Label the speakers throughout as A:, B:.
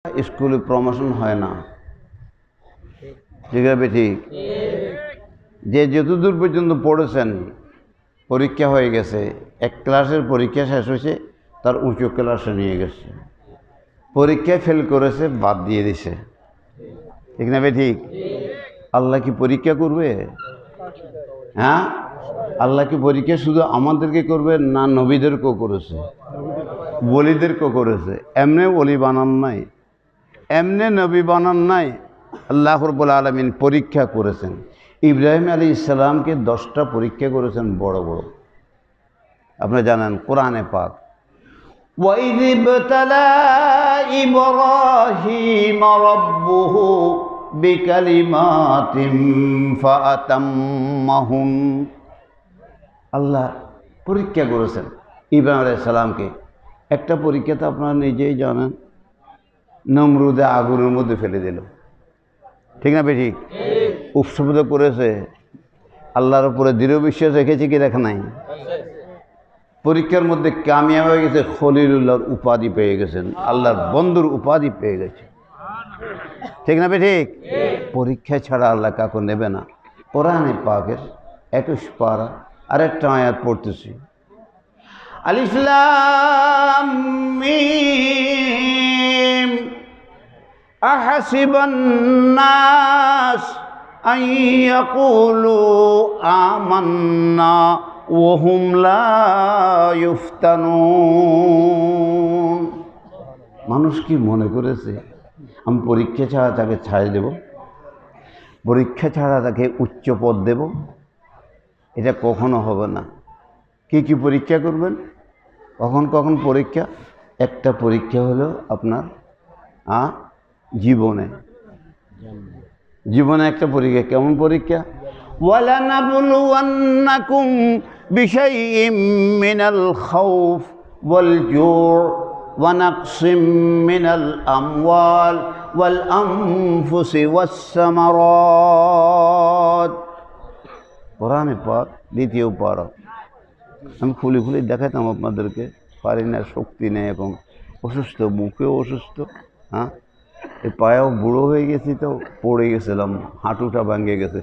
A: স্কুলে প্রমোশন হয় না, ঠিক আছে? ঠিক। যে যতদূর পর্যন্ত পড়েছেন পরীক্ষা হয়ে গেছে, এক ক্লাসের পরীক্ষা শেষ হয়েছে, তার উঁচু ক্লাসে নিয়ে গেছে, পরীক্ষায় ফেল করেছে, বাদ দিয়ে দিছে, ঠিক না? ঠিক। আল্লাহ কি পরীক্ষা করবে? হ্যাঁ, আল্লাহ কি পরীক্ষা শুধু আমাদেরকে করবে না নবীদেরকেও করেছে, ওলিদেরকেও করেছে? এমনি ওলি বানান নাই, এমনি নবী বানান নাই, আল্লাহ রাব্বুল আলামিন পরীক্ষা করেছেন। ইব্রাহিম আলাইহিস সালামকে 10টা পরীক্ষা করেছেন, বড় বড়, আপনারা জানেন কোরআনে পাক। وَإِذِ ابْتَلَى إِبْرَاهِيمَ رَبُّهُ بِكَلِمَاتٍ فَأَتَمَّهُنَّ। আল্লাহ পরীক্ষা করেছেন ইব্রাহিম আলাইহিস সালামকে। একটা পরীক্ষা তো আপনারা নিজেই জানেন, নমরুদে আগুনের মধ্যে ফেলে দিল, ঠিক না? ঠিক। উৎসব করেছে, আল্লাহর উপরে দৃঢ় বিশ্বাস রেখেছে কি রেখে নাই? পরীক্ষার মধ্যে কামিয়াব হয়ে গেছে, খলিলুল্লাহর উপাধি পেয়ে গেছেন, আল্লাহর বন্ধুর উপাধি পেয়ে গেছে, ঠিক না? ঠিক। পরীক্ষা ছাড়া আল্লাহ কাউকে নেবে না। কোরআনে পাকের 21 পারা আরেকটা আয়াত পড়তেছি, আলিফ লাম মিম আহাসিবান নাস আন ইয়াকুলু আমান্না ওয়া হুম লা ইফতানুন। মানুষ কি মনে করেছে আমি পরীক্ষা ছাড়া তাকে ছাড় দেব, পরীক্ষা ছাড়া তাকে উচ্চ পদ দেব? এটা কখনো হবে না। কি কি পরীক্ষা করবেন? কখন কখন পরীক্ষা? একটা পরীক্ষা হলো আপনার জীবনে, জীবনে একটা পরীক্ষা। কেমন পরীক্ষা? ওয়ালানাবলুওয়ান্নাকুম বিশাইইম মিনাল খাউফ ওয়াল জু' ওয়া নাকসিম মিনাল আমওয়াল ওয়াল আনফুসি ওয়াস সামারাত। কোরআনে পাক 2য় পারা। আমি খুলে খুলে দেখাতাম আপনাদেরকে, পারি না, শক্তি নেই, এখন অসুস্থ, মুখেও অসুস্থ, হ্যাঁ, এই পায়েও বুড়ো হয়ে গেছি, তো পড়ে গেছিলাম, হাঁটুটা ভাঙে গেছে।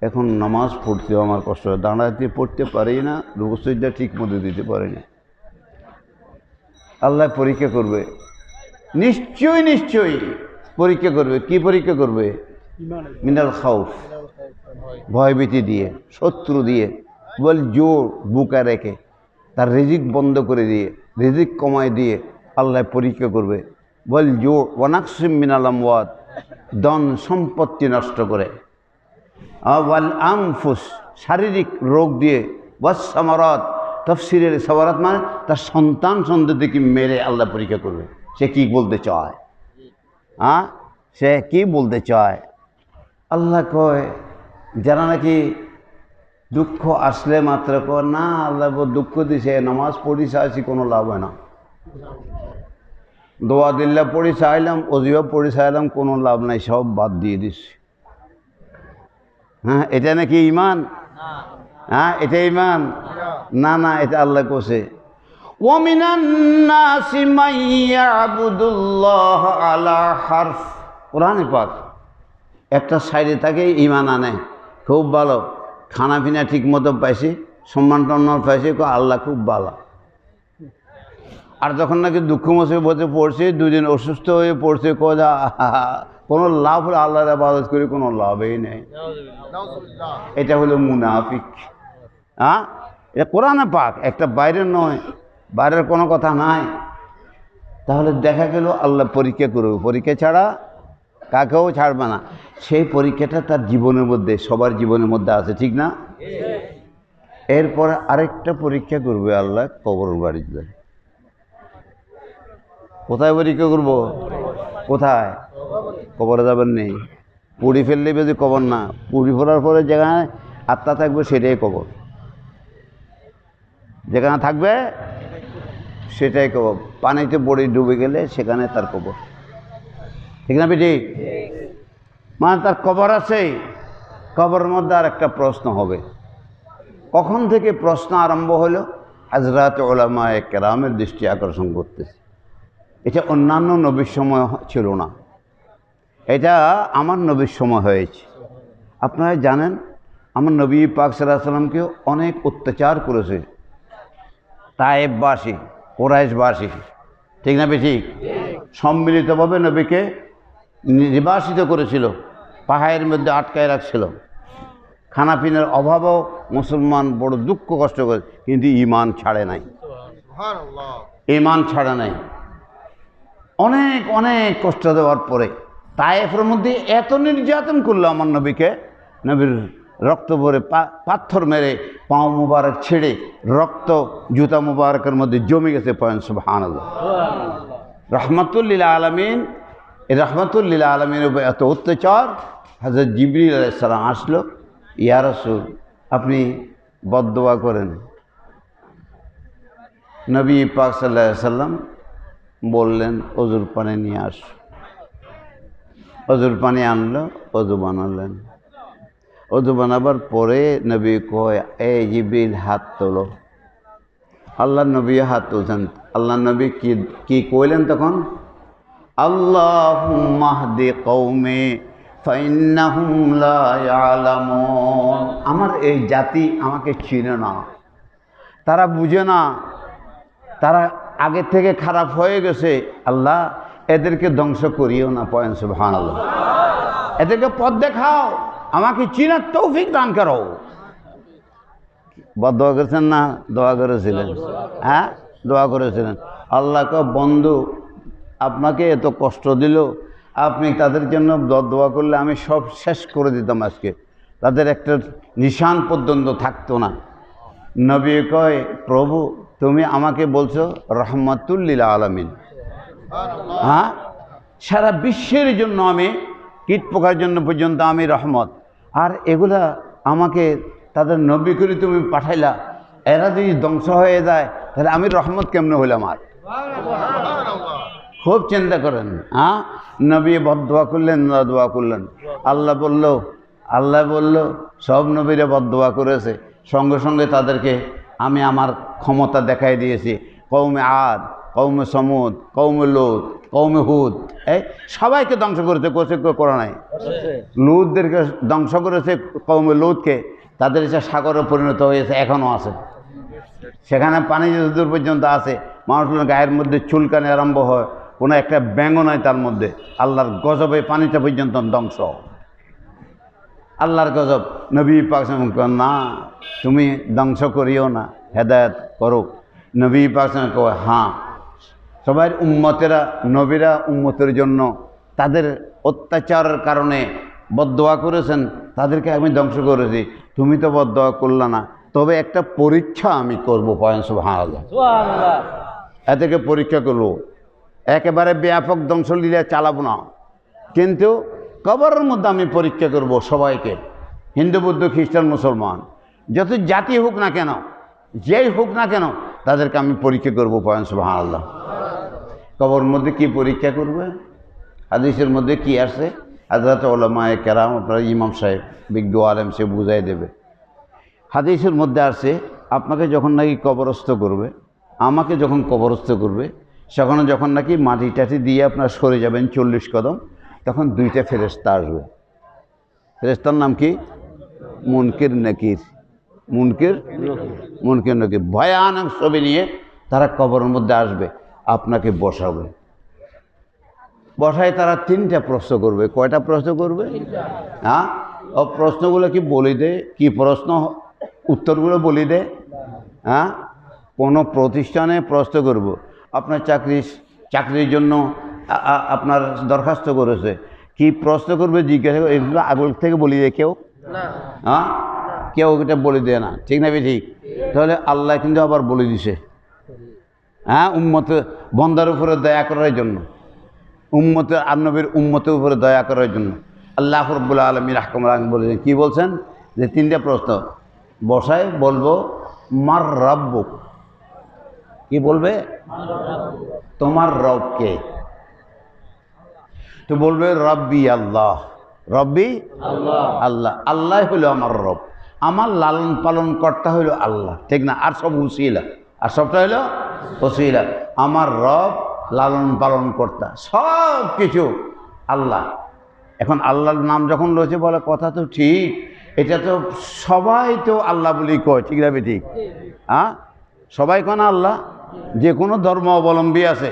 A: এখন নামাজ পড়তেও আমার কষ্ট হয়, দাঁড়াতে পড়তে পারি না, রুকু সিজদা ঠিক মতো দিতে পারি না। আল্লাহ পরীক্ষা করবে, নিশ্চয়ই নিশ্চয়ই পরীক্ষা করবে। কি পরীক্ষা করবে? মিনাল খাউফ, ভয়ভীতি দিয়ে, শত্রু দিয়ে, বল জোর বুকা রেখে, তার রিজিক বন্ধ করে দিয়ে, রিজিক কমায় দিয়ে আল্লাহ পরীক্ষা করবে। বল জোর ওয়া নাকসিম মিনাল আমওয়াত, ধন সম্পত্তি নষ্ট করে, ওয়াল আনফুস, শারীরিক রোগ দিয়ে, ওয়াস সামারাত, তাফসীরের সামারাত মানে তার সন্তান সন্ততিকে মেরে আল্লাহ পরীক্ষা করবে। সে কি বলতে চায়? সে কি বলতে চায়? আল্লাহ কয়, যারা নাকি দুঃখ আসলে মাত্র কয় না আল্লাহ দুঃখ দিছে, নামাজ পড়ি চাইছি, কোনো লাভ হয় না, দোয়া দিল্লা পড়ি চাইলাম, অজিবা পড়ি চাইলাম, কোনো লাভ নাই, সব বাদ দিয়ে দিছি। হ্যাঁ, এটা নাকি ইমান? হ্যাঁ, এটা ইমান না? না, এটা আল্লাহ কোসে ওয়া মিনান নাসি মান ইয়াবুদুল্লাহ আলা হারফ। কোরআনে পাক একটা সাইডে থাকে ইমান আনে, খুব ভালো, খানা পিনা ঠিক মতো পাইছি, সম্মান টম্মান পাইছি, আল্লাহ খুব ভালো। আর যখন নাকি দুঃখ মুসিবতে পড়ছে, 2 দিন অসুস্থ হয়ে পড়ছে, কোনো লাভ হলো, আল্লাহর ইবাদত করে কোনো লাভই নেই। এটা হলো মুনাফিক। এটা কোরআনে পাক, একটা বাইরের নয়, বাইরের কোনো কথা নাই। তাহলে দেখা গেল আল্লাহ পরীক্ষা করবে, পরীক্ষা ছাড়া কাকেও ছাড়বে না। সেই পরীক্ষাটা তার জীবনের মধ্যে, সবার জীবনের মধ্যে আছে, ঠিক না? এরপরে আরেকটা পরীক্ষা করবে আল্লাহ কবরের বাড়িতে। কোথায় পরীক্ষা করব? কোথায়? কবরে যাবেন নেই, পুড়ি ফেললে যদি কবর না, পুড়ি ফেলার পরে যেখানে আত্মা থাকবে সেটাই কবর, যেখানে থাকবে সেটাই কবর। পানিতে বড়ি ডুবে গেলে সেখানে তার কবর, ঠিক না? ঠিক। মানে তার কবর আছে, কবরের মধ্যে আর একটা প্রশ্ন হবে। কখন থেকে প্রশ্ন আরম্ভ হলো? হযরত উলামায়ে কেরামের দৃষ্টি আকর্ষণ করতেছে। এটা অন্যান্য নবীর সময় ছিল না, এটা আমার নবীর সময় হয়েছে। আপনারা জানেন আমার নবী পাক সাল্লাল্লাহু আলাইহি সাল্লামকে অনেক অত্যাচার করেছে তায়েববাসী, কুরাইশবাসী, ঠিক না বেঠিক? সম্মিলিতভাবে নবীকে নির্বাসিত করেছিল, পাহাড়ের মধ্যে আটকায় রাখছিল। খানাপিনার অভাবও মুসলমান বড় দুঃখ কষ্ট করে, কিন্তু ঈমান ছাড়ে নাই, ঈমান ছাড়ে নাই। অনেক অনেক কষ্ট দেওয়ার পরে তায়েফের মধ্যে এত নির্যাতন করলো আমার নবীকে, নবীর রক্ত ভরে পাথর মেরে পাও মুবারক ছেড়ে রক্ত জুতা মুবারকের মধ্যে জমে গেছে। পয়েন সুবহানাল্লাহ। রহমাতুল্লিল আলামিন, এই রহমাতুল্লিল আলামিনের উপর এত অত্যাচার, হযরত জিবরিল আলাইহিস সালাম আসলো, ইয়া রাসূল আপনি বদদোয়া করেন। নবী পাক সাল্লাল্লাহু আলাইহি সাল্লাম বললেন অজুর পানি নিয়ে আস। অজুর পানি আনলো, অজু বানালেন। অজু বানাবার পরে নবী কয়, এই জিবরিল হাত তোলো। আল্লাহ নবী হাত তুলছেন। আল্লাহ নবী কি কইলেন তখন? আল্লাহুম্মা হদি কওমি ফাইন্নাহুম লা ইয়ালামুন। আমার এই জাতি আমাকে চিনে না, তারা বুঝে না, তারা আগে থেকে খারাপ হয়ে গেছে। আল্লাহ এদেরকে ধ্বংস করিও না। পয়েন সুবহানাল্লাহ। এদেরকে পথ দেখাও, আমাকে চিনার তৌফিক দান করো। বদদোয়া করেছেন না দোয়া করেছিলেন? হ্যাঁ, দোয়া করেছিলেন। আল্লাহকে বন্ধু আপনাকে এত কষ্ট দিল, আপনি তাদের জন্য দোয়া করলে আমি সব শেষ করে দিতাম আজকে, তাদের একটা নিশান পর্যন্ত থাকতো না। নবী কয়, প্রভু তুমি আমাকে বলছো রহমাতুল্লিল আলামিন, হ্যাঁ সারা বিশ্বের জন্য আমি, কীট পোকার জন্য পর্যন্ত আমি রহমত, আর এগুলা আমাকে তাদের নবী করে তুমি পাঠাইলা, এরা যদি ধ্বংস হয়ে যায় তাহলে আমি রহমত কেমনে হইলাম? আর খুব চিন্তা করেন। হ্যাঁ, নবী বদদোয়া করলেন, দোয়া করলেন। আল্লাহ বলল সব নবীরা বদদোয়া করেছে, সঙ্গে সঙ্গে তাদেরকে আমি আমার ক্ষমতা দেখাই দিয়েছি। কওমে আদ, কওমে সমুদ, কওমে লূত, কওমে হুদ, এই সবাইকে ধ্বংস করেছে, করে নাই? লূতদেরকে ধ্বংস করেছে, কওমে লূতকে, তাদের এসে সাগরে পরিণত হয়েছে, এখনও আছে সেখানে, পানি যতদূর পর্যন্ত আছে, মানুষের গায়ের মধ্যে চুলকানি আরম্ভ হয়, কোনো একটা ব্যাঙও নয় তার মধ্যে। আল্লাহর গজবে পানিটা পর্যন্ত ধ্বংস, আল্লাহর গজব। নবী পাক না তুমি ধ্বংস করিও না, হেদায়েত করো। নবী পাক কয় হ্যাঁ, সবাই উম্মতেরা, নবীরা উম্মতের জন্য তাদের অত্যাচারের কারণে বদদোয়া করেছেন, তাদেরকে আমি ধ্বংস করেছি, তুমি তো বদদোয়া করলা না, তবে একটা পরীক্ষা আমি করবো। পয়েন সুবহানাল্লাহ। এদেরকে পরীক্ষা করবো, একেবারে ব্যাপক ধ্বংসলীলা চালাবো না, কিন্তু কবরের মধ্যে আমি পরীক্ষা করব সবাইকে, হিন্দু বৌদ্ধ খ্রিস্টান মুসলমান যত জাতি হোক না কেন, যেই হোক না কেন, তাদেরকে আমি পরীক্ষা করব। পয়েন সুবহানাল্লাহ। কবরের মধ্যে কি পরীক্ষা করবে? হাদিসের মধ্যে কি আসছে? হযরত উলামায়ে কেরাম, আপনার ইমাম সাহেব বিজ্ঞ আলেম, সে বুঝাই দেবে। হাদিসের মধ্যে আসছে আপনাকে যখন নাকি কবরস্থ করবে, আমাকে যখন কবরস্থ করবে, সেখানে যখন নাকি মাটি টাটি দিয়ে আপনার সরে যাবেন 40 কদম, তখন দুইটা ফেরেশতা আসবে। ফেরেশতার নাম কি? মুনকির নাকির। মুনকির নাকির ভয়ানক ছবি নিয়ে তারা কবরের মধ্যে আসবে, আপনাকে বসাবে। বসায় তারা 3টা প্রশ্ন করবে। কয়টা প্রশ্ন করবে? হ্যাঁ, ও প্রশ্নগুলো কি বলে দে? কি প্রশ্ন? উত্তরগুলো বলে দে। হ্যাঁ, কোনো প্রতিষ্ঠানে প্রশ্ন করব, আপনার চাকরির জন্য আপনার দরখাস্ত করেছে, কি প্রশ্ন করবে জিজ্ঞাসা করবে, এগুলো আগল থেকে বলি দেয় কেউ? হ্যাঁ, কেউ এটা বলে দেয় না, ঠিক না? ঠিক। তাহলে আল্লাহ কিন্তু আবার বলে দিছে, হ্যাঁ, বন্দার উপরে দয়া করার জন্য, নবীর উম্মতের উপরে দয়া করার জন্য আল্লাহ রাব্বুল আলামিন রাহমাতুল আলামিন বলেছেন। কি বলছেন? যে 3টা প্রশ্ন বসায় বলবো, মার রাব্বুক, কি বলবে? তোমার রব কে? তো বলবে রব্বি আল্লাহ, রব্বি আল্লাহ, আল্লাহ হইল আমার রব, আমার লালন পালন কর্তা হইল আল্লাহ, ঠিক না? আর সব উসিলা, আর সবটা হইল ওসিলা। আমার রব লালন পালন কর্তা, সব কিছু আল্লাহ। এখন আল্লাহর নাম যখন রয়েছে বলে কথা তো ঠিক, এটা তো সবাই তো আল্লাহ বলি কয়, ঠিক না ঠিক? হ্যাঁ, সবাই কোন আল্লাহ, যে কোনো ধর্ম অবলম্বী আছে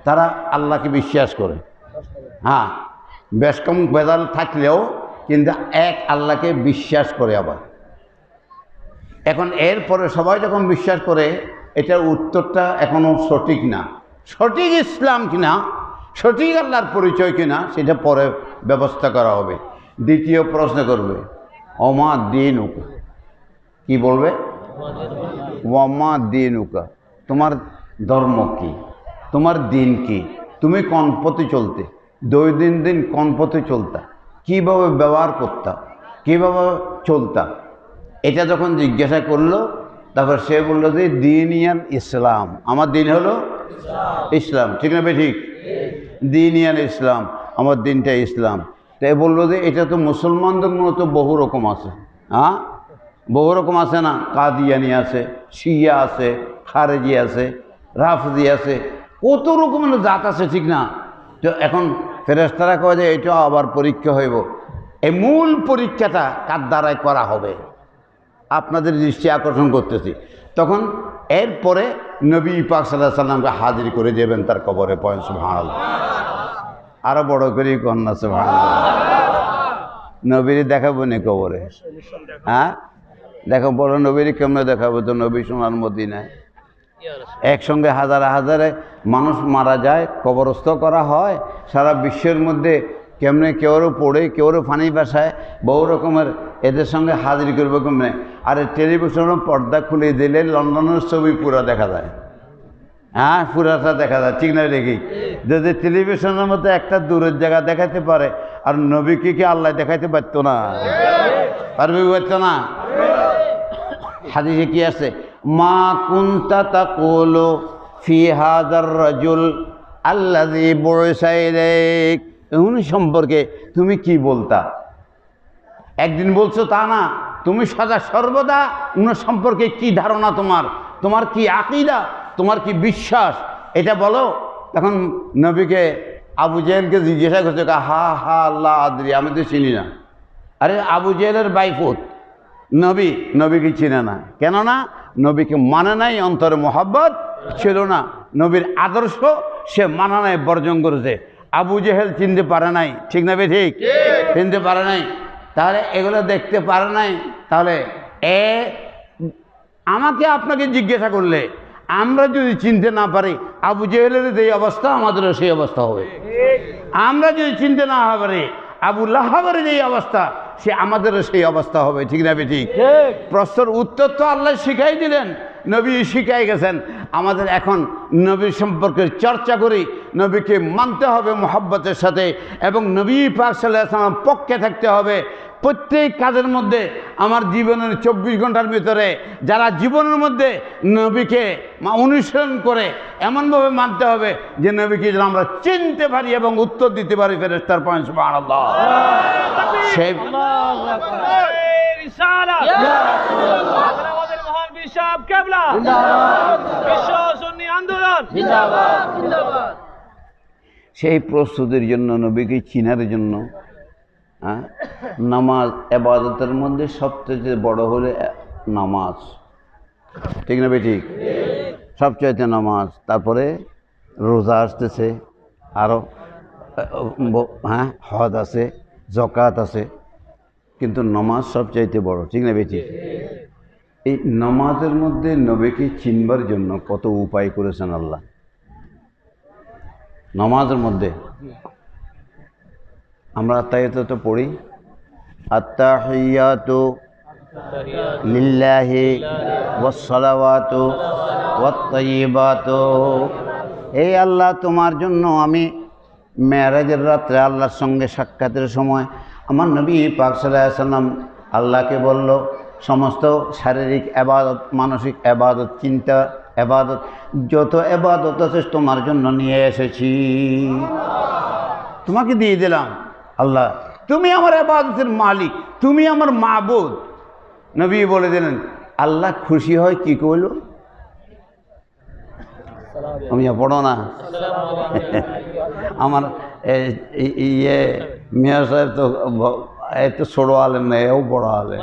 A: তারা আল্লাহকে বিশ্বাস করে। হ্যাঁ, বেশ কম ভেদাল থাকলেও কিন্তু এক আল্লাহকে বিশ্বাস করে। আবার এখন এরপরে সবাই যখন বিশ্বাস করে, এটার উত্তরটা এখনও সঠিক না। সঠিক ইসলাম কিনা, সঠিক আল্লাহর পরিচয় কিনা, সেটা পরে ব্যবস্থা করা হবে। দ্বিতীয় প্রশ্ন করবে, ওমা দীনুকা, কি বলবে? ওমা দীনুকা, তোমার ধর্ম কি, তোমার দিন কি, তুমি কোন পথে চলতে, দৈনন্দিন কোন পথে চলতা, কীভাবে ব্যবহার করতা, কীভাবে চলতা। এটা যখন জিজ্ঞাসা করলো, তারপর সে বললো যে দিনিয়ান ইসলাম, আমার দিন হলো ইসলাম, ঠিক না ঠিক? দিনিয়ান ইসলাম, আমার দিনটা ইসলাম। তাই বললো যে এটা তো মুসলমানদের মতো বহু রকম আছে। হ্যাঁ, বহু রকম আছে না? কাদিয়ানি আছে, শিয়া আছে, খারেজি আছে, রাফজি আছে, কত রকমের জাত আছে, ঠিক না? তো এখন ফেরেশতারা কয় যে এটা আবার পরীক্ষা হইব। এই মূল পরীক্ষাটা কার দ্বারাই করা হবে আপনাদের দৃষ্টি আকর্ষণ করতেছি। তখন এরপরে নবী পাক সাল্লাল্লাহু আলাইহি সাল্লামকে হাজির করে দেবেন তার কবরে। পয়েন্ট সুবহানাল্লাহ, আরো বড় করে কন্যা সুবহানাল্লাহ। নবীরে দেখাবো নি কবরে? হ্যাঁ, দেখো, বড় নবীরে কেমনে দেখাবো? তো নবী সোনার মদিনায় একসঙ্গে হাজারে হাজারে মানুষ মারা যায়, কবরস্থ করা হয়। সারা বিশ্বের মধ্যে কেমনে কেউরও পড়ে, কেউরও ফানি বাসায়, বহু রকমের, এদের সঙ্গে হাজির করবো কেমনে? আর টেলিভিশনের পর্দা খুলে দিলে লন্ডনের ছবি পুরো দেখা যায়। হ্যাঁ, পুরাটা দেখা যায়, ঠিক না দেখি? যদি টেলিভিশনের মধ্যে একটা দূরের জায়গা দেখাতে পারে, আর নবীকে কি আল্লাহ দেখাইতে পারতো না? পারবে? পারতো না? হাদিসে কি আছে? মা কুনতা তাকুলু ফি হাযার রাজুল আল্লাযী বুইসা ইলাইক, উনি সম্পর্কে তুমি কি বলতা? একদিন বলছো তা না, তুমি সদা সর্বদা উনার সম্পর্কে কি ধারণা তোমার, তোমার কি আকীদা, তোমার কি বিশ্বাস, এটা বলো। তখন নবীকে আবু জেহেলকে জিজ্ঞাসা করছে, হা হা আল্লাহ আদরি, আমি তো চিনি না। আরে আবু জেহেলের বাইফুত নবী, নবীকে চিনে না। কেননা নবীকে মানে নাই, অন্তরে মোহাব্বত ছিল না, নবীর আদর্শ সে মানা নাই, বর্জন করেছে। আবু জেহেল চিনতে পারে নাই, ঠিক না? ঠিক, চিনতে পারে নাই। তাহলে এগুলো দেখতে পারে নাই। তাহলে আমাকে আপনাকে জিজ্ঞাসা করলে, আমরা যদি চিনতে না পারি, আবু জেহেলের যে অবস্থা আমাদেরও সেই অবস্থা হবে। আমরা যদি চিনতে না পারি, আবু লাহাবের যে অবস্থা, সে আমাদেরও সেই অবস্থা হবে, ঠিক না? ঠিক। প্রশ্নের উত্তর তো আল্লাহ শিখাই দিলেন, নবী শিখাই গেছেন। আমাদের এখন নবীর সম্পর্কে চর্চা করি, নবীকে মানতে হবে মোহাব্বতের সাথে, এবং নবী পাক সাল্লাল্লাহু আলাইহি ওয়াসাল্লামের পক্ষে থাকতে হবে। প্রত্যেক কাজের মধ্যে, আমার জীবনের 24 ঘন্টার ভিতরে যারা জীবনের মধ্যে নবীকে অনুসরণ করে, এমনভাবে মানতে হবে যে নবীকে যেন আমরা চিনতে পারি এবং উত্তর দিতে পারি। ফেরেশতার পয়েন্ট সুবহানাল্লাহ। সেই সেই প্রস্তুতির জন্য, নবীকে চিনার জন্য, নামাজ ইবাদতের মধ্যে সবচেয়ে বড় হলে নামাজ, ঠিক না? ঠিক, সবচাইতে নামাজ। তারপরে রোজা আসতেছে, আরও হ্যাঁ হজ আছে, যাকাত আছে, কিন্তু নামাজ সবচাইতে বড়, ঠিক না? ঠিক। এই নামাজের মধ্যে নবীকে চিনবার জন্য কত উপায় করেছেন আল্লাহ। নামাজের মধ্যে আমরা তাহিয়াত পড়ি, আত্তাহিয়াতু লিল্লাহি ওয়াসসালাওয়াতু ওয়াত-তাইয়্যিবাতু। এই আল্লাহ, তোমার জন্য আমি মেরাজের রাত্রে আল্লাহর সঙ্গে সাক্ষাতের সময় আমার নবী পাক সাল্লাল্লাহু আলাইহি ওয়াসাল্লাম আল্লাহকে বলল, সমস্ত শারীরিক ইবাদত, মানসিক ইবাদত, চিন্তা ইবাদত, যত ইবাদত আছে তোমার জন্য নিয়ে এসেছি, তোমাকে দিয়ে দিলাম। আল্লাহ, তুমি আমার ইবাদতের মালিক, তুমি আমার মাবুদ। নবী বলে দিলেন, আল্লাহ খুশি হয় কি করল? তুমি পড়ো না? আমার ইয়ে মিয়া সাহেব তো এত ছোট আলেম না, এও বড় আলেম।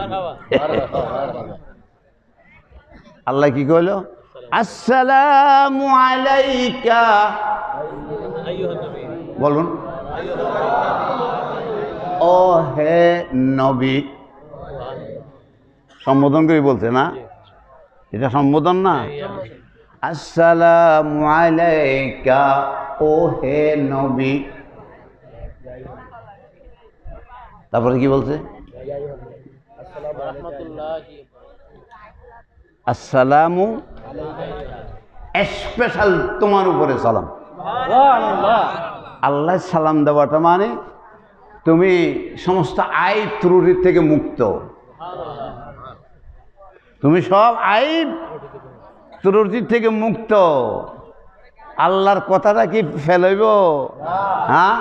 A: আল্লাহ কি কইল? আসসালামু আলাইকা, বলুন, ও হে নবী। সম্বোধন করে বলছে না, এটা সম্বোধন না। আসসালামু আলাইকা, ও হে নবী। তারপরে কি বলছে? আসসালামু, স্পেশাল তোমার উপরে সালাম। আল্লাহ সালাম দেওয়াটা মানে তুমি সমস্ত আইব ত্রুটি থেকে মুক্ত। তুমি সব আইব ত্রুটি থেকে মুক্ত। আল্লাহর কথাটা কি ফেলইব? হ্যাঁ,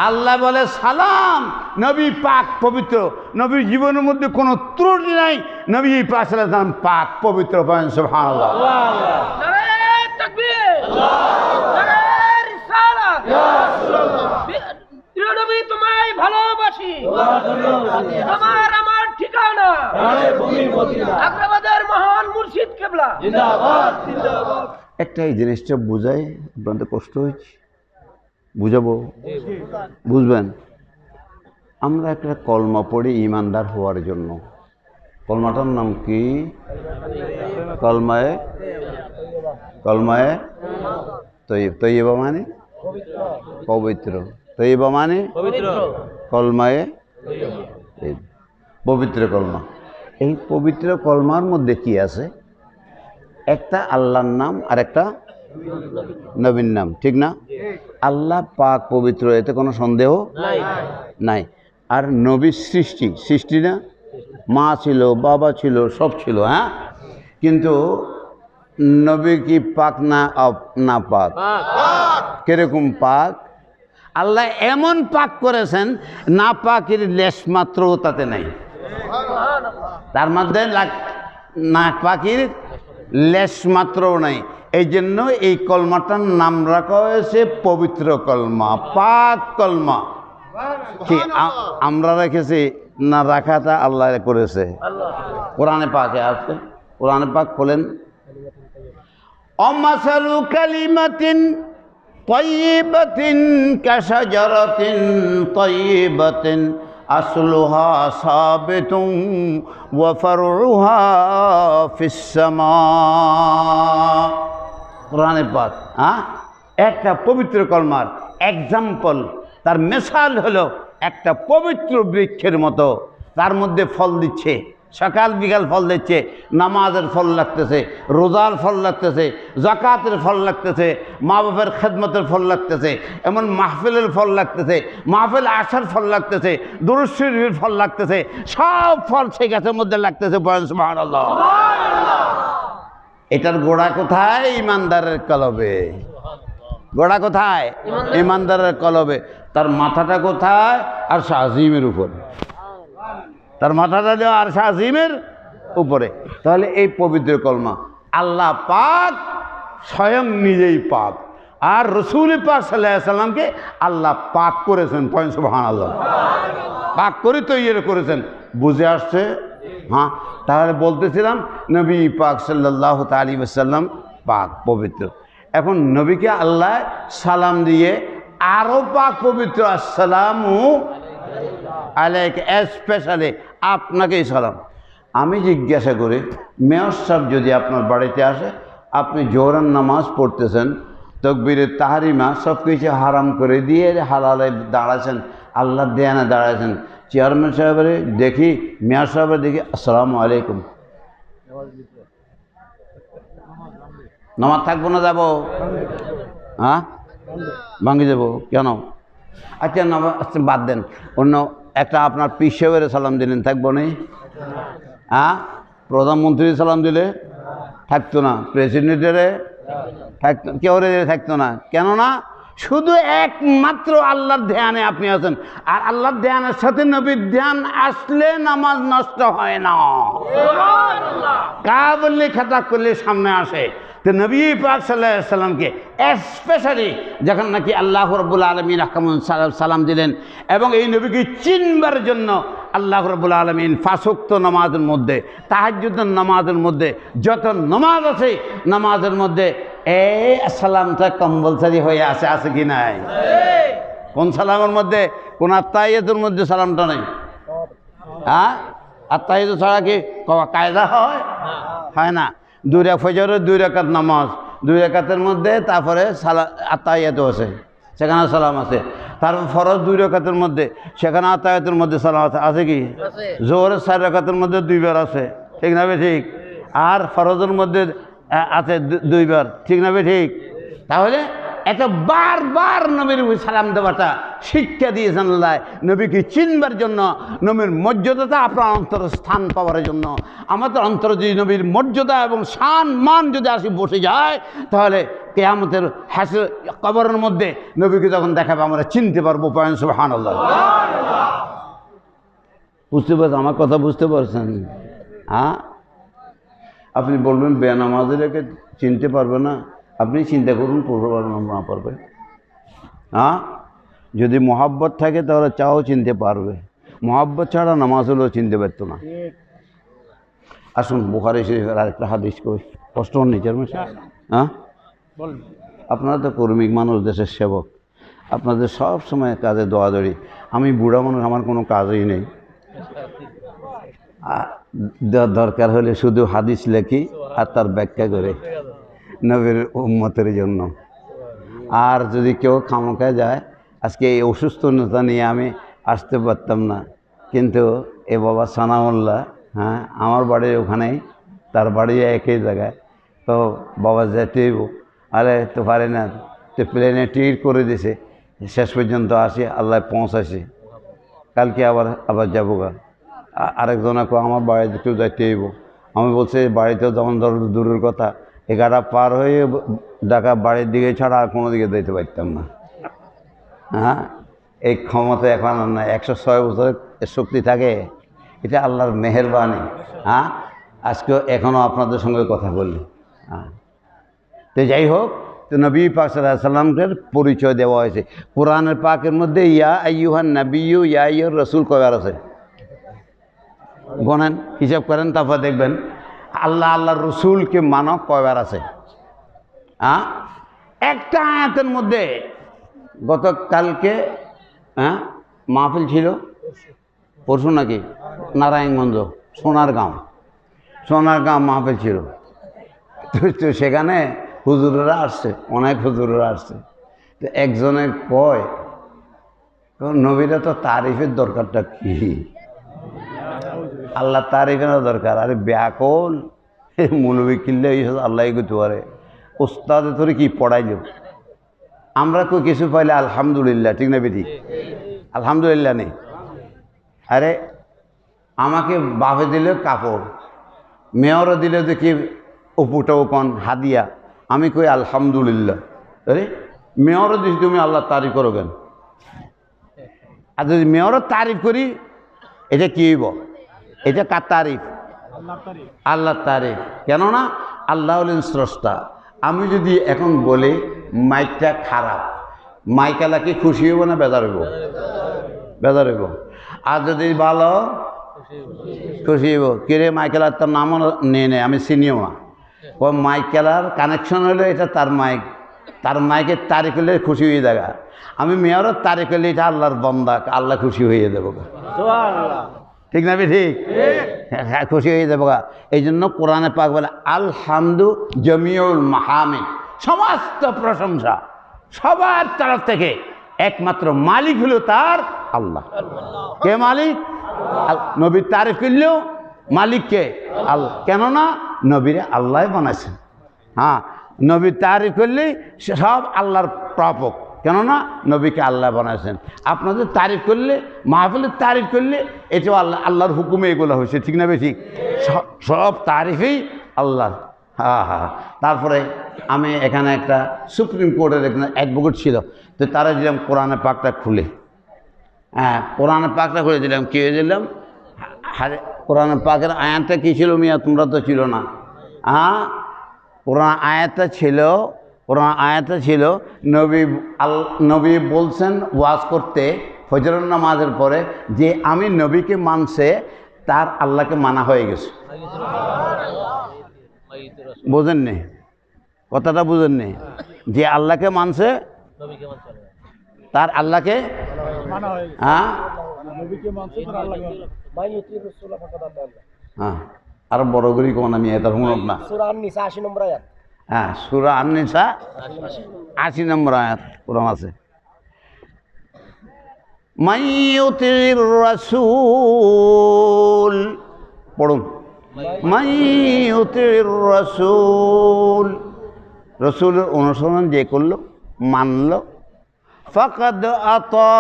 A: আল্লাহ বলে সালাম, নবী পাক পবিত্র, নবীর জীবনের মধ্যে কোনো ত্রুটি নাই, নবী পাক সাল্লাল্লাহু আলাইহি ওয়াসাল্লাম পাক পবিত্র। সুবহানাল্লাহ।
B: নারে তাকবীর, নারে রিসালাত, ইয়া রাসূলুল্লাহ। প্রিয় নবী, তোমায় ভালোবাসি, তোমার আমার ঠিকানা আগ্রাবাদের মহান মুর্শিদ কেবলা জিন্দাবাদ, জিন্দাবাদ।
A: একটা এই জিনিসটা বুঝাই, আপনাদের কষ্ট হয়েছে, বুঝাবো, বুঝবেন। আমরা একটা কলমা পড়ি ইমানদার হওয়ার জন্য। কলমাটার নাম কি? কলমায়ে তৈয়বা মানে পবিত্র। তৈয়বা মানে কলমায়ে পবিত্র কলমা। এই পবিত্র কলমার মধ্যে কি আছে? একটা আল্লাহর নাম আর একটা নবীর নাম, ঠিক না? আল্লাহ পাক পবিত্র, এতে কোনো সন্দেহ নাই। আর নবীর সৃষ্টি না, মা ছিল, বাবা ছিল, সব ছিল, হ্যাঁ। কিন্তু নবী কি পাক না পাক? কিরকম পাক? আল্লাহ এমন পাক করেছেন, না পাকের লেশ মাত্র তাতে নাই। তার মধ্যে না পাখির লেশ মাত্রও নাই। এই জন্য এই কলমাটার নাম রাখা হয়েছে পবিত্র কলমা, পাক কলমা। কি আমরা রেখেছি না, রাখাটা আল্লাহ করেছে। কোরআনে পাকে আছে, কোরআনে পাক খোলেন। অমাসালু কালিমাতিন তাইয়্যিবাতিন কাশাজারাতিন তাইয়্যিবাতিন আসলুহা সাবিতুন ওয়া ফারউহা ফিস সামা। কোরআনে পাক, হ্যাঁ, একটা পবিত্র কলমার এক্সাম্পল, তার মিসাল হলো একটা পবিত্র বৃক্ষের মতো। তার মধ্যে ফল দিচ্ছে, সকাল বিকাল ফল দিচ্ছে। নামাজের ফল লাগতেছে, রোজার ফল লাগতেছে, যাকাতের ফল লাগতেছে, মা বাবার খেদমতের ফল লাগতেছে, এমন মাহফিলের ফল লাগতেছে, মাহফিল আসার ফল লাগতেছে, দুরূদ শরীফের ফল লাগতেছে। সব ফল সেই গাছের মধ্যে লাগতেছে। বলেন সুবহানাল্লাহ। এটার গোড়া কোথায়? ইমানদারের কলবে। গোড়া কোথায়? ইমানদারের কলবে। তার মাথাটা কোথায়? আর শাহজিমের উপরে। তার মাথাটা দেওয়া আর শাহজিমের উপরে। তাহলে এই পবিত্র কলমা, আল্লাহ পাক স্বয়ং নিজেই পাক, আর রসুল পাক সাল্লাল্লাহু আলাইহি সাল্লামকে আল্লাহ পাক করেছেন। সুবহানাল্লাহ। পাক করে তৈরি করেছেন। বুঝে আসছে? হ্যাঁ। তাহলে বলতেছিলাম নবী পাক সাল্লাল্লাহু আলাইহি ওয়াসাল্লাম পাক পবিত্র। এখন নবীকে আল্লাহ সালাম দিয়ে আরো পাক পবিত্র। আসসালামু আলাইকা, স্পেশালি আপনাকেই সালাম। আমি জিজ্ঞাসা করি, মেয়র সাহেব যদি আপনার বাড়িতে আসে, আপনি জোহরের নামাজ পড়তেছেন, তাকবীরে তাহরিমা সব কিছু হারাম করে দিয়ে হালালে দাঁড়াচ্ছেন, আল্লাহর দেয়ানে দাঁড়াচ্ছেন। চেয়ারম্যান সাহেবের দেখি, মেয়র সাহেবের দেখি আসসালামু আলাইকুম, নামাজ থাকবো না যাবো? হ্যাঁ, ভাঙি যাবো কেন? আচ্ছা নামাজ বাদ দেন, অন্য একটা আপনার পীর সাহেবের সালাম দিলেন, থাকবো না? হ্যাঁ, প্রধানমন্ত্রী সালাম দিলে থাকতো না, প্রেসিডেন্টের থাকতো, কেউ থাকতো না। কেননা শুধু একমাত্র আল্লাহর ধ্যানে আপনি আছেন, আর আল্লাহর ধ্যানের সাথে নবীর ধ্যান আসলে নামাজ নষ্ট হয় না। কা বললে খাতা করলে সামনে আসে, তো নবী পাক সাল্লাল্লাহু আলাইহি সাল্লামকে স্পেশালি যখন নাকি আল্লাহ রাব্বুল আলামিন আহকামুস সালাম দিলেন এবং এই নবীকে চিনবার জন্য আল্লাহ রাব্বুল আলামিন 5 ওয়াক্ত নামাজের মধ্যে তাহাজ্জুদের নামাজের মধ্যে যত নামাজ আছে নামাজের মধ্যে এই সালামটা কম্পালসরি হয়ে আছে কি নাই? কোন সালামের মধ্যে? কোন আত্তাহিয়াতের মধ্যে সালামটা নেই? হ্যাঁ, আত্তাহিয়াত ছাড়া কি কায়দা হয় না। 2 রাকাত ফজরের 2 রাকাত নামাজ, 2 রাকাতের মধ্যে তারপরে আত্তাহিয়াত আছে, সেখানে সালাম আছে। তারপর ফরজ 2 রাকাতের মধ্যে, সেখানে আত্তাহিয়াতের মধ্যে সালাম আছে কি? জোহরের 4 রাকাতের মধ্যে 2 বার আছে, ঠিক না? ঠিক। আর ফরজের মধ্যে আছে 2 বার, ঠিক না? ঠিক। তাহলে এত বারবার নবীর সালাম দেওয়াটা শিক্ষা দিয়েছেন আল্লাহ নবীকে চিনবার জন্য, নবীর মর্যাদাটা আপনার অন্তর স্থান পাওয়ার জন্য। আমাদের অন্তর যদি নবীর মর্যাদা এবং শান মান যদি আসি বসে যায়, তাহলে কিয়ামতের হাসর কবরের মধ্যে নবীকে যখন দেখাবো আমরা চিনতে পারবো। পয়েন্ট সুবহানাল্লাহ। বুঝতে পারছেন আমার কথা? বুঝতে পারছেন? হ্যাঁ, আপনি বলবেন বেনামাজিদেরকে চিনতে পারবে না। আপনি চিন্তা করুন পড়বে না পারবে। হ্যাঁ, যদি মোহাব্বত থাকে তাহলে চাও চিনতে পারবে, মোহাব্বত ছাড়া নামাজ হলেও চিনতে পারতো না। আসুন বুখারী শরীফের আরেকটা হাদিস কই, কষ্ট হন নিজের মাসে। হ্যাঁ, আপনারা তো কর্মিক মানুষ, দেশের সেবক, আপনাদের সব সময় কাজে দৌড়াদৌড়ি। আমি বুড়া মানুষ, আমার কোনো কাজই নেই। দরকার হলে শুধু হাদিস লেখি আর তার ব্যাখ্যা করে নবীর উম্মতের জন্য। আর যদি কেউ খামোখায় যায়, আজকে এই অসুস্থতা নিয়ে আমি আসতে পারতাম না, কিন্তু এ বাবা সানাউল্লাহ, হ্যাঁ, আমার বাড়ির ওখানেই, তার বাড়ি একই জায়গায়। তো বাবা যেতেই, আরে তো পারে না, তো প্লেনে টিকিট করে দিছে, শেষ পর্যন্ত আসি, আল্লাহ পৌঁছাছি, কালকে আবার যাবো গা। আরেকজনকে আমার বাড়িতে কেউ যাইতে হইব। আমি বলছি বাড়িতে যেমন দূরের কথা, 11টা পার হয়ে ঢাকা বাড়ির দিকে ছাড়া আর কোনো দিকে যেতে পারতাম না। হ্যাঁ, এই ক্ষমতা এখন আর না। 106 বছরের শক্তি থাকে, এটা আল্লাহর মেহেরবানি। হ্যাঁ, আজকে এখনও আপনাদের সঙ্গে কথা বললি। হ্যাঁ, তো যাই হোক, তো নবী পাক সাল্লাল্লাহু আলাইহি সাল্লামের পরিচয় দেওয়া হয়েছে কোরআনের পাকের মধ্যে। ইয়া আইয়ুহান নাবিয়্যু ইয়া আইয়ুর রাসূল কয়বার আছে গণেন, হিসাব করেন, তারপর দেখবেন আল্লাহর রসুলকে মানো কয়বার আছে। হ্যাঁ, একটা আয়াতের মধ্যে গতকালকে মাহফিল ছিল, পরশু নাকি নারায়ণগঞ্জ সোনারগাঁও মাহফিল ছিল। তো সেখানে হুজুরেরা আসছে, অনেক হুজুরেরা আসছে। তো একজনে কয়, নবীরা তো তারিফের দরকারটা কি? আল্লাহ তারিফের দরকার। আরে ব্যাকল মৌলবী কিনলে আল্লাহ করতে পারে, ওস্তাদে তোরে কি পড়াইল। আমরা কই কিছু পাইলে আলহামদুলিল্লাহ, ঠিক না বেটি? আলহামদুলিল্লাহ নেই। আরে আমাকে বাপে দিলে কাপড়, মেয়রও দিলে দেখি উপটাও কন হাদিয়া, আমি কই আলহামদুলিল্লাহ। আরে মেয়রও দিছি, তুমি আল্লাহ তারিফ করো কেন? আর যদি মেয়রও তারিফ করি, এটা কি হইব? এটা কার তারিফ? আল্লাহ তারিফ। কেননা আল্লাহ হলেন স্রষ্টা। আমি যদি এখন বলি মাইকটা খারাপ, মাইকালা কি খুশি হইব না বেজার হইব? বেজার হইব। আর যদি ভালো, খুশি হইব। কিরে মাইকেলার তার নামও নেই, আমি চিনিও না। ও মাইকেলার কানেকশন হইলো এটা তার মাইক, তার মাইকের তারিখ হলে খুশি হয়ে দেখা। আমি মেয়রের তারিখ হলে এটা আল্লাহর বন্দা, আল্লাহ খুশি হয়ে দেবো। ঠিক না? ঠিক, হ্যাঁ, খুশি হয়ে যাবো। এই জন্য কোরআনে পাক বলে আলহামদু জমিউল মাহামিদ, সমস্ত প্রশংসা সবার তরফ থেকে একমাত্র মালিক হলো তার আল্লাহ। কে মালিক? নবীর তারিফ করলেও মালিক কে? আল্লাহ। কেননা নবীরে আল্লাহ বানাইছেন। হ্যাঁ, নবীর তারিফ করলেই সব আল্লাহর প্রাপক, কেননা নবীকে আল্লাহ বানাইছেন। আপনাদের তারিফ করলে, মাহফিলের তারিফ করলে, এটাও আল্লাহর হুকুমে এগুলো হয়েছে, ঠিক না? বেশি সব তারিফেই আল্লাহর। হ্যাঁ হ্যাঁ। তারপরে আমি এখানে একটা সুপ্রিম কোর্টের এখানে অ্যাডভোকেট ছিল, তো তারা দিলাম কোরআনের পাকটা খুলে, হ্যাঁ, কোরআনের পাকটা খুলে দিলাম। কে দিলাম? কোরআনের পাকের আয়াতটা কী ছিল মিয়া? তোমরা তো ছিল না। হ্যাঁ, কোরআন আয়াতে ছিল নবী বলছেন ওয়াজ করতে ফজরের নামাজের পরে যে আমি নবীকে মানছে তার আল্লাহকে মানা হয়ে গেছে। বোঝেননি কথাটা? বুঝেননি? যে আল্লাহকে মানছে তার আল্লাহকে হ্যাঁ হ্যাঁ আর বড় করি কোন আমি এটা শুনব না।
B: সূরা আন-নিসা 80 নম্বর আয়াত।
A: হ্যাঁ সূরা আন-নিসা 80 নম্বর আয়াত কোরআন আছে। মাইয়ুতির রাসূল পড়ুন। মাইয়ুতির রাসূল, রাসূলের অনুসরণ যে করলো মানলো ফাকাদ আতা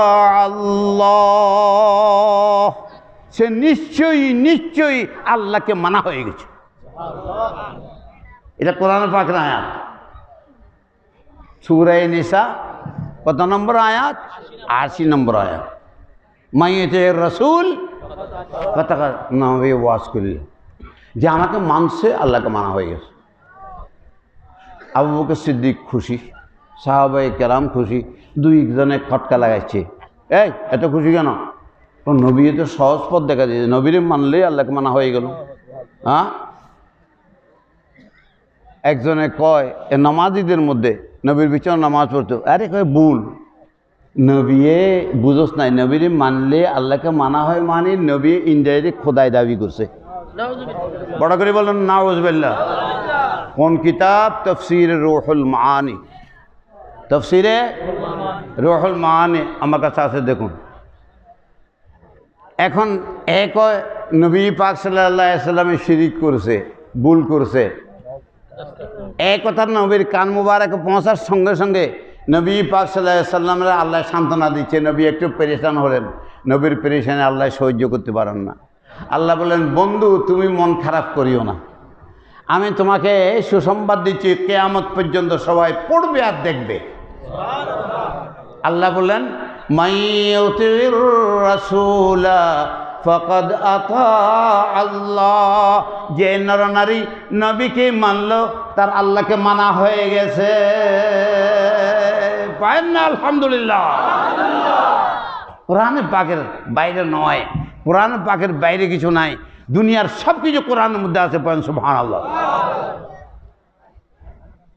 A: আল্লাহ, সে নিশ্চয়ই আল্লাহকে মানা হয়ে গেছে। এটা কোরআন পাকের আয়াত, সূরা নিসা কত নম্বর আয়াত? 80 নম্বর আয়াত। মাইয়ুতির রাসূল ফাকাদ নবী ওয়াজ করলে যে আমাকে মানছে আল্লাহকে মানা হয়ে গেছে। আবু বকর সিদ্দিক খুশি, সাহাবায়ে কেরাম খুশি, দুইজনে খটকা লাগাইছে। এই এত খুশি কেন? নবী তো সহজ পথ দেখা দিয়েছে, নবীর মানলেই আল্লাহকে মানা হয়ে গেল। হ্যাঁ, একজনে কয় এ নামাজিদের মধ্যে নবীর পিছনে নামাজ পড়তো, আরে কয় ভুল, নবী বুঝোস নাই, নবীর মানলে আল্লাহকে মানা হয়, মানে নবী ইনডাইরেক্ট খোদাই দাবি করছে। বড় করে বলেন নাউজুবিল্লাহ। কোন কিতাব? তাফসীরে রূহুল মাআনি। তাফসীরে রূহুল মাআনি আমার কাছে আছে, দেখুন। এখন এক নবী পাক সাল্লাল্লাহু আলাইহি সাল্লামে শিরিক করেছে, ভুল করেছে, এই কথা নবীর কান মুবারকে পৌঁছার সঙ্গে সঙ্গে নবী পাক সাল্লাল্লাহু আলাইহি সাল্লামের আল্লাহ সান্ত্বনা দিচ্ছে। নবী একটু পেরেশান হলেন, নবীর পেরেশানে আল্লাহ সহ্য করতে পারেন না। আল্লাহ বলেন, বন্ধু তুমি মন খারাপ করিও না, আমি তোমাকে সুসংবাদ দিচ্ছি, কিয়ামত পর্যন্ত সবাই পড়বে আর দেখবে। আল্লাহ বললেন, মাইয়ুতির রাসূলা ফাকাদ আতা আল্লাহ, যে নরনারী নবীকে মানলো তার আল্লাহকে মানা হয়ে গেছে। পারেন না? আলহামদুলিল্লাহ। কোরআনে পাকের বাইরে নয়, কোরআনে পাকের বাইরে কিছু নাই, দুনিয়ার সব কিছু কোরআনের মধ্যে আছে। পারেন সুবহানাল্লাহ।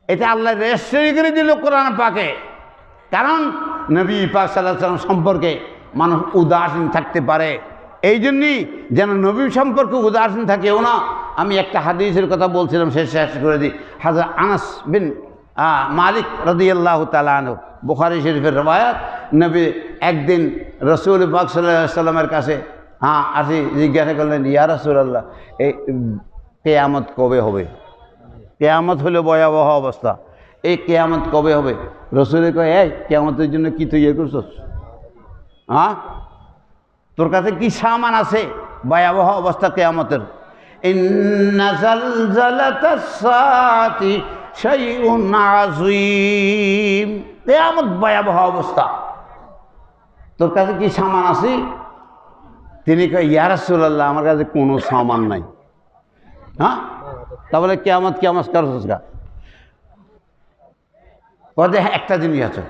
A: এটা আল্লাহ রেজিস্ট্রি করে দিল কোরআন পাকে, কারণ নবী পাক সাল্লাল্লাহু আলাইহি ওয়াসাল্লাম সম্পর্কে মানুষ উদাসীন থাকতে পারে, এই জন্যই যেন নবী সম্পর্কে উদাসীন থাকেও না। আমি একটা হাদিসের কথা বলছিলাম, শেষ করে দিই। হযরত আনাস বিন মালিক রাদিয়াল্লাহু তাআলা আনহু, বুখারী শরীফের রওয়ায়াত, নবী একদিন রাসূল পাক সাল্লাল্লাহু আলাইহি ওয়াসাল্লামের কাছে আসি, জিজ্ঞাসা করলেন, ইয়া রাসূলুল্লাহ, এই কিয়ামত কবে হবে? কিয়ামত হলো ভয়াবহ অবস্থা, এই কিয়ামত কবে হবে? রাসূল কয়, এই কিয়ামতের জন্য কি তৈরি করছস? তোর কাছে কি সামান আছে ভয়াবহ অবস্থা কিয়ামতের? ইন্না জালজালাতাস সাআতি শাইউন আযীম, কিয়ামত ভয়াবহ অবস্থা, তোর কাছে কি সামান আছে? তিনি কয়, ইয়া রাসূলুল্লাহ, আমার কাছে কোনো সামান নাই। তাহলে কিয়ামত করছস গা? একটা জিনিস আছে,